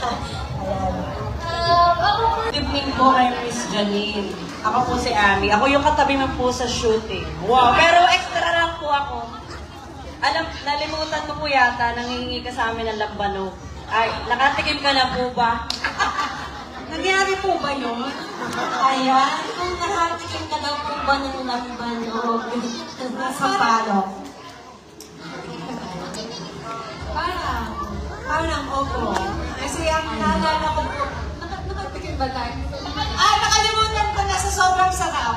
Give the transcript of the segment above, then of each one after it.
Good evening po kay Miss Janine. Ako po si Ami. Ako yung katabi mo po sa shooting. Wow, pero extra lang po ako. Alam, nalimutan mo po yata, nangingi ka sa amin ng lambanog. Ay, nakatikim ka na po ba? Nangyari po ba yun? Ayan, kung nakatikim ka daw po ba ng lambanog sa palok? Parang opo. Kasi ang naalala ko po, nakatikim ba tayo? Nakalimutan ko na sa sobrang sarap.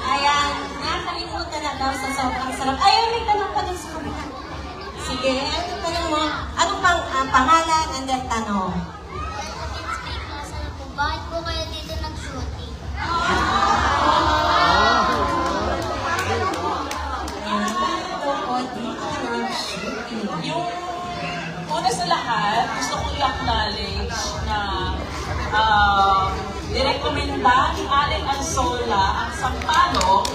Ayan, nakalimutan na daw sa sobrang sarap. Ayaw, may tanong pa dun sa kabila. Sige, tanong mo, anong pangalan and then tanong? Bakit po kayo dito nag-shooting? Yung una sa lahat, gusto kong i-acknowledge na direkomenda ni Alec Ansola ang Sampalo,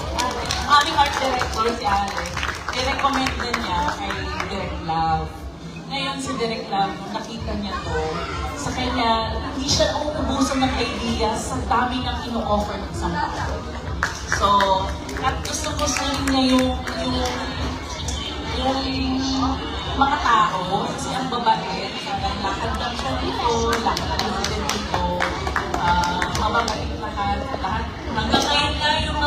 aming art director si Alec, i-recommend din niya kay Direk Love. Ngayon si Direk Love, nung nakita niya to, sa kanya, hindi siya uubusan ng ideas sa dami niyang ino-offer ng Sampalo. So, at gusto rin niya yung mga tao, kasi ang babae, lakad lang siya dito, lakad lang siya dito, mababait lahat. Hanggang ngayon nga yung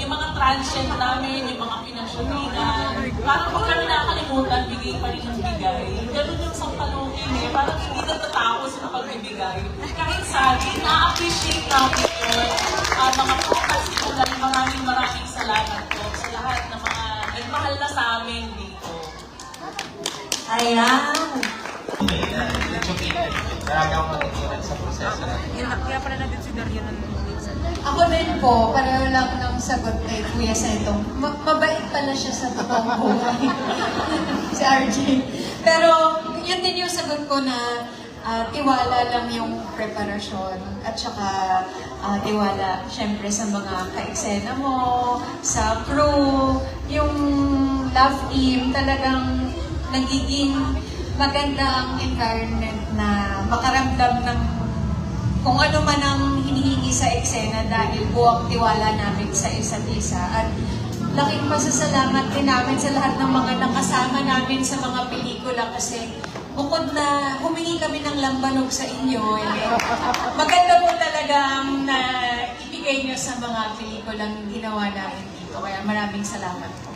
mga transient namin, yung mga pinasyalingan, parang pag kami nakakalimutan, bigay pa rin ng bigay. Ganun yung sampalukin eh, parang hindi natatapos sa pagbibigay. Kahit saging, na-appreciate namin yun. Mga putas ko lang, maraming salamat po sa lahat ng mga nagmahal na sa amin dito. Ayan. Kaya pala natin si Dario ng Ako din po, pareho lang ng sagot kay Kuya Setong. Mabait pala siya sa totoong buhay. Si RJ. Pero yun din yung sagot ko na tiwala lang yung preparasyon at saka tiwala syempre sa mga ka-eksena mo, sa crew, yung love team, talagang nagiging maganda ang environment na makaramdam ng kung ano man ang hinihingi sa eksena dahil buwang tiwala namin sa isa't isa. At laking pasasalamat din namin sa lahat ng mga nakasama namin sa mga pelikula kasi bukod na humingi kami ng lambanog sa inyo, maganda po talagang na ibigay nyo sa mga pelikulang ginawa namin dito. Kaya maraming salamat po.